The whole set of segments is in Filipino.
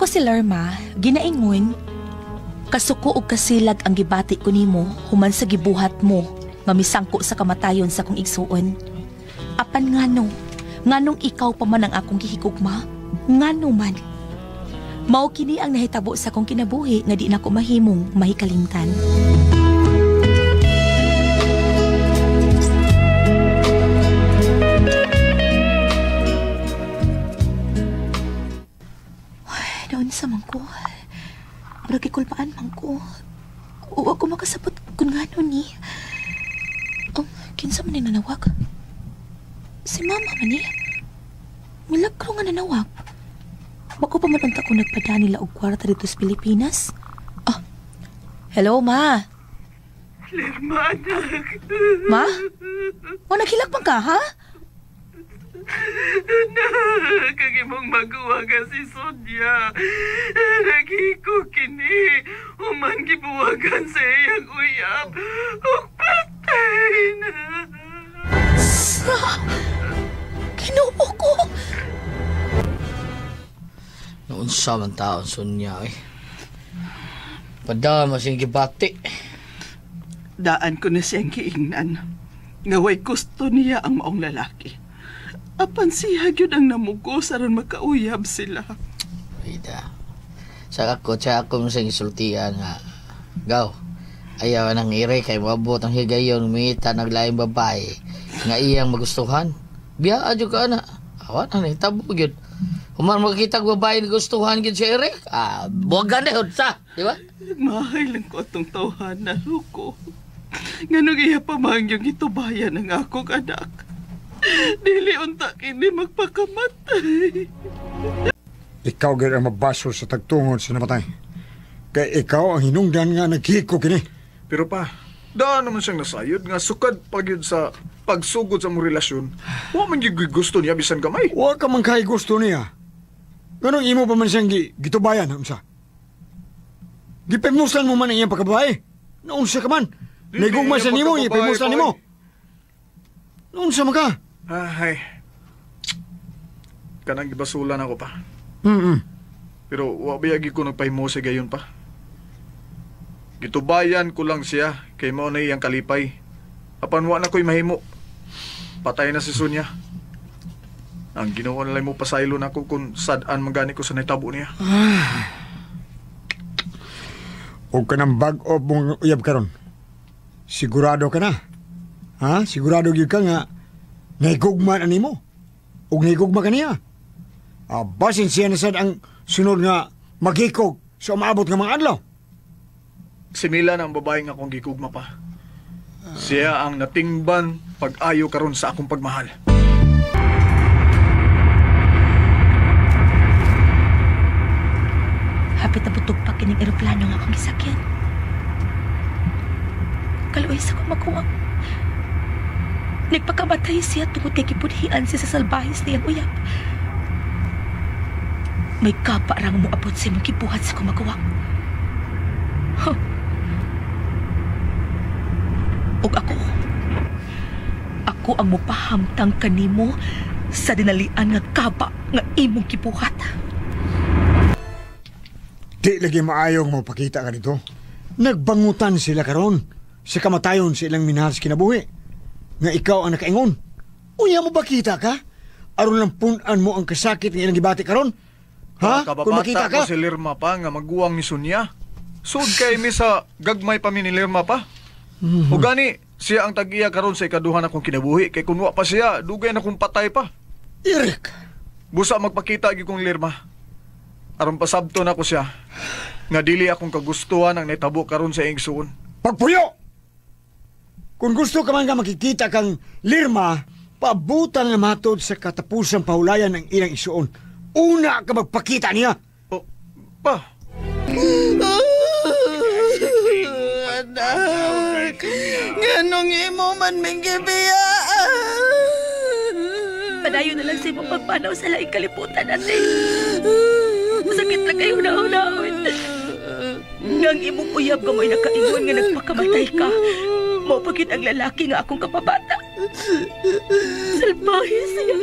si Lerma, ginaingon, kasuko og kasilag ang gibati ko nimo human sa gibuhat mo, mamisangko sa kamatayon sa kong igsuon. Apan nganong ikaw pa man ang akong gihigugma, ngano man. Mao kini ang nahitabo sa kong kinabuhi nga di na ko mahimong mahikalimtan. Ay, naon sa man ko. Bragikulpaan man ko. Uwa ko makasabot kung ngano ni. Kinsa man ni nanawag? Si mama man ni. Milagro nga nanawag. Bako pa man unta ko nagpada nila og kwarta dito sa Pilipinas. Hello, ma. Lerma, anak. Ma? O, naghilak man ka, ha? Anak, kagi mong magawa ka si Sonia. Naghiko kini. Human gibuwagan sa iyang uyab. Ug patay na. Kinuo ko. Naunsa man taon, Sonia, eh. Pada masing gibati. Daan ko na siyang kiingnan. Ngaway gusto niya ang maong lalaki. Apan siya yun ang namugo sa ron makauyab sila. Wida. Sa ako masing isultian nga. Gaw, ayaw nang ire kay mabot ang higayon umita naglaing babae nga iyang magustuhan. Biya adyo ka na. Awan na hitabo yun. Human makikita ko babae na gustuhan gid si Eric. Buwagan na yun sa, di ba? Mahay lang ko itong tawhan na luko. Nga nung iya pamang yung itubayan ng akong anak. Dili unta kini magpakamatay. Ikaw gid ang mabasol sa tagtungod sa namatay. Kay ikaw ang hinungdan nga naghiko kini. Pero pa, daan naman siyang nasayod nga sukad pagyud sa pagsugod sa mong relasyon. Wa man gyud gusto niya bisan gamay. Wa ka man kay gusto niya. Ganong imo pa man siyang gitubayan, unsa? Gipemuslan mo man ang iyang pagkababae. Naunsa ka man. Naigugma sa nimo, ipemuslan nimo. Naunsa man ka? Ay. Kanang gibasulan ako pa. Pero wa biyagi ko nagpahimose gayon pa. Gitubayan ko lang siya kay mao na iyang kalipay. Apan wa na ko'y mahimo. Patay na si Sonia. Ang ginawa nalay mo pasaylo na ako kung sadaan magani ko sa naitabo niya. Huwag ka ng bag-o mong uyab karon. Sigurado ka na. Ha? Sigurado yun ka nga naigugma na nimo. Huwag naigugma ka niya. Basin siya na sad ang sunod nga magikog sa umaabot ng mga adlaw. Simila na ang babae nga akong gikugma pa. Siya ang natingban pag-ayo karon sa akong pagmahal. Hapit na butog pa kining eroplano nga akong gisakyan. Kaluoy sa kong makuha. Nagpakamatay siya tungod kay kipudhian siya sa salbahis niyang uyab. May kapa rang mo abot sa imong kibuhat sa kong makuha. Huh. Og ako ang mupahamtang kanimo sa dinalian nga kaba nga imong kibuhat. Di lagi maayong mo pakita ka dito. Nagbangutan sila karon sa kamatayon sa ilang minahal sa kinabuhi. Nga ikaw ang nakaingon. Unya mo ba kita ka? Aron lang punan mo ang kasakit ng ilang gibati karon? Ha? Kung makita ka? Ko si Lerma pa nga maguwang ni Sonia. Sud kay mi sa gagmay pa mi ni Lerma pa. O gani, siya ang tag-iya karon sa ikaduhan akong kinabuhi. Kay kunwa pa siya, dugay na kong patay pa. Eric! Busa magpakita gi kong Lerma. Aron pasabto na ko siya. Nga dili akong kagustuhan ang naitabo karon sa igsuon. Pagpuyo! Kung gusto ka man nga makikita kang Lerma, paabutan na matod sa katapusang pahulayan ng ilang isuon. Una ka magpakita niya. O, pa? Anak, nganong imo man ming gibiyaan. Padayon na lang sa imong pagpanaw sa laing kaliputan natin. Masakit na kayo na-unahon. Ngang imong uyab ka mo'y nakaingon nga nagpakamatay ka. Mapagit ang lalaki nga akong kapabata. Salbahe siya.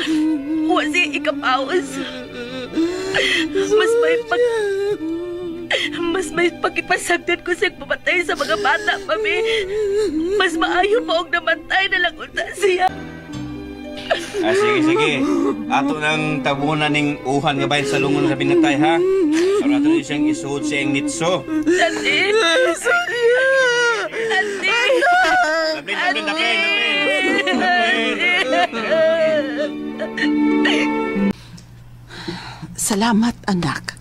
Huwag siya ikapaos. Mas may pagkipasagdan ko siyang pamatay sa mga bata, mami. Mas maayo pa og namatay na lang unta siya. Sige. Ato nang tabunan ning uhan nga bayan sa lungon sa binatay, ha? Para ato siyang isuod sa iyang nitso. Ate! Daplin. Salamat, anak.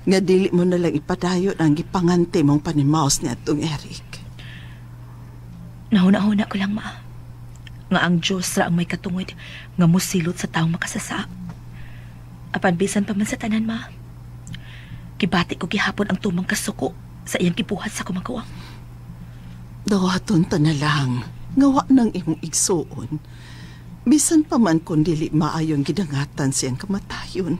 Nga dili mo na lang ipadayon ang gipangante mong panimaos ni atong Eric. Nahuna-huna ko lang, ma. Nga ang Diyos ra ang may katungod nga musilot sa taong makasasa. Apan bisan pa man sa tanan, ma. Kibati ko gihapon ang tumang kasuko sa iyang kibuhat sa kumagawang. Dawaton ta na lang, ngawa ng imong igsuon. Bisan pa man kung dili maayong gidangatan siyang kamatayon.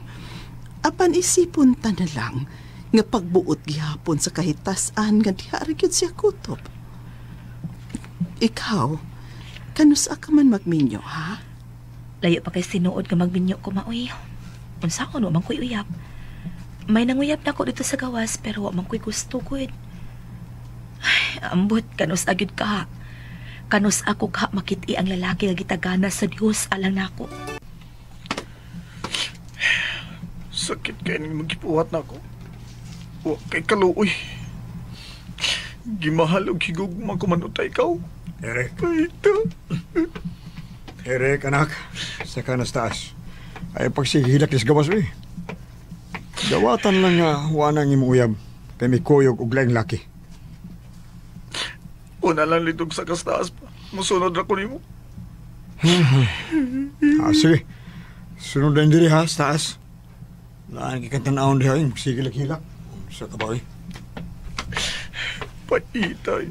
Apan isipon ta na lang nga pagbuot gihapon sa kahitasan nga dihari gyud siya kutob. Ikaw, kanusa ka man magminyo, ha? Layo pa kay sinuod nga magminyo ko, maoy. Unsaon, wa man ko'y uyab. May nanguyab na ko dito sa gawas, pero wa man ko'y gusto ko. Ay, ambot, kanus agad ka. Kanus ako ka makiti ang lalaki nga gitagana sa Dios alang nako. Sakit kaya nang magipuhat na ako. Wa kay kaluoy. Gimahal og higugma ko manutay ikaw. Eric. Ay, ito. Eric, anak. Saka na sa taas. Ay pagsigilak is gawas, eh. Dawatan lang nga wanang imong uyab. Kay may kuyog og laing laki. Una lang litog sa kastaas pa. Musunod na ko nimo. Sige. Sunod na diri, ha, sa taas. Laan kikantanawon diha yung sigilak-hilak. Sa kabawi. Paitay.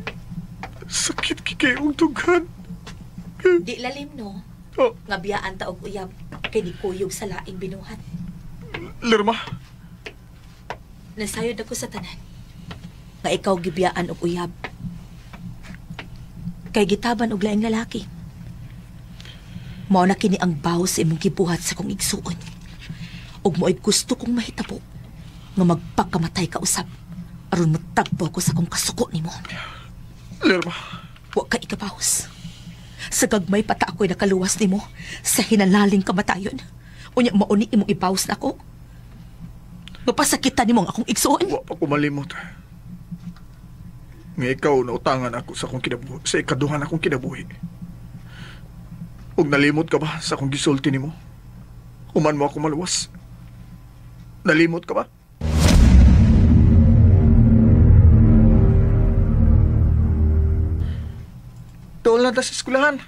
Sakit kikayong tugan. Di lalim, no? Oh, Nga biyaan ta og uyab kay di kuyog sa laing binuhat. Lerma. Nasayod ako sa tanan. Nga ikaw gibiyaan og uyab. Kay gitaban og laing lalaki. Mao na kini ang bawo sa imong gibuhat sa kong igsuon. Ug mo'y gusto kong mahitabo nga magpakamatay ka usab aron matagpo ako sa kong kasuko nimo. Lerma. Wa ka ikabahos. Sa gagmay pata ako'y nakaluwas nimo sa hinalaling kamatayon. Unya mauni imong ibahos na ako. Mapasakitan nimo ang akong igsuon. Wa pa ko malimot. Nga ikaw nautangan ako sa akong kinabuhi, sa ikaduhan akong kinabuhi. Ug nalimot ka ba sa akong gisulti nimo? Uman mo ako maluwas. Nalimot ka ba? Doon lang ta sa eskulahan.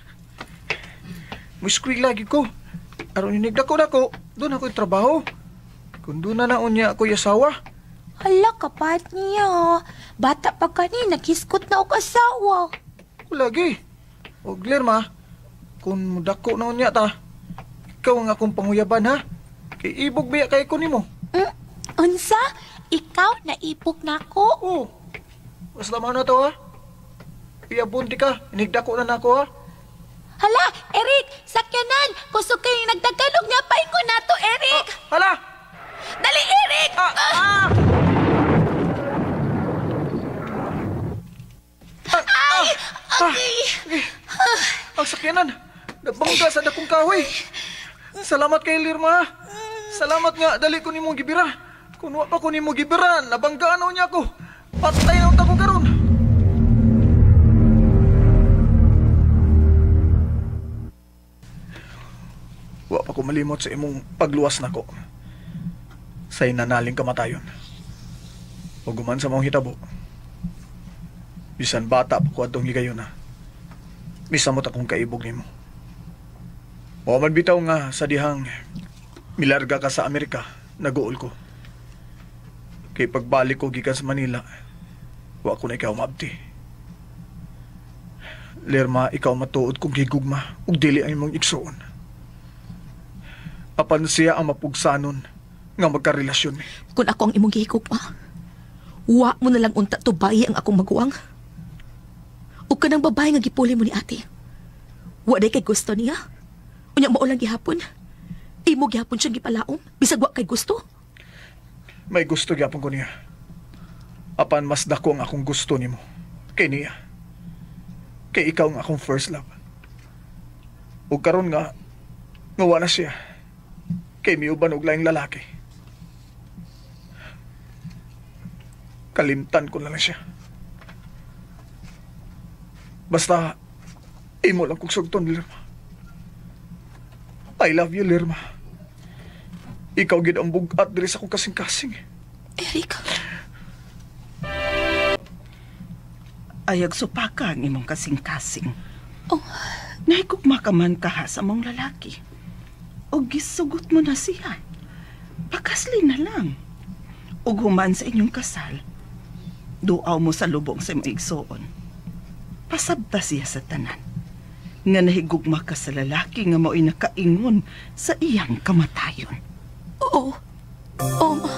Muskwig lagi ko. Aron inigdako na ko, doon ako yung trabaho. Kung doon na unya ako yung asawa. Hala, kapat niya. Bata pa kanina, kiskot na og asawa. Lagi. O Glerma, kung mudako na unya ta, ikaw ang akong panguyaban, ha? Kay ibog biya kay ko nimo. Unsa? Ikaw naipok na ko? Oo. Basta man na to, ha? Iyabunti ka, inigdako na nako, ha? Hala, Eric! Sakyanan! Kusog kayo nagtagalog nga pa ko na to, Eric! Hala! Dali, Eric! Ay! Okay! Ang sakyanan! Nagbangga sa dakong kahoy! Salamat kay Lirma! Salamat nga, dali ko nimong gibira! Kung wa pa ko nimong gibira, nabanggaan na niya ako! Patay na ako karon! Wa pa ko malimot sa imong pagluwas nako. Sa inanaling kamatayon. O guman sa mong hitabo. Bisan bata pa ko atong higayon na. Misamot akong kaibog nimo. O man bitaw nga sa dihang milarga ka sa Amerika, naguol ko. Kay pagbalik ko gikan sa Manila, wa ko na ikaw mabti. Lerma, ikaw matuod kong gigugma ug dili ang imong igsuon. Apan siya ang mapugsanon nga magkarelasyon mi. Kung ako ang imong gihigugma, wa mo na lang unta tubayi ang akong maguwang. Ug kanang babae nga gipuli mo ni ate. Wa day kay gusto niya. Unya mao lang gihapon. Imo gihapon siyang gipalaom bisag wa kay gusto. May gusto gyapon ko niya. Apan mas dako ang akong gusto nimo kay niya. Kay ikaw ang akong first love. Ug karon nga wala siya. Kay miuban og laing lalaki. Kalimtan ko na lang siya. Basta imo lang kong sugton, Lirma. I love you, Lirma. Ikaw gid ang bugat diri sa akong kasing-kasing. Eric, Ayag supaka ang imong kasing-kasing. oh, Nahigugma ka man kaha sa mong lalaki. O gisugot mo na siya. Pakasli na lang. O human sa inyong kasal, duaw mo sa lubong sa imong igsoon. Pasabta siya sa tanan. Nga nahigugma ka sa lalaki nga mao'y nakaingon sa iyang kamatayon. oo, oo, ma.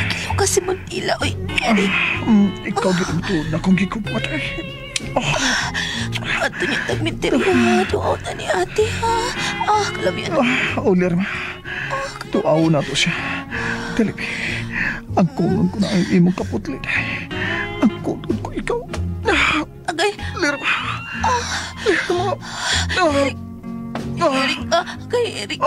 Kilo kasi mong ila, oy, Eric. Ikaw gid ang tuod na kong gigugmatay. Ato niya tagmitiri ha. Doon na ni ate, ha. Kalabi yan. Lirma. Tuaw na to siya. Dalibi. Ang kunon ko na ang imong kaputli. Ang kunon ko ikaw. Agay. Lirma. Lirma. Eric, agay, Eric.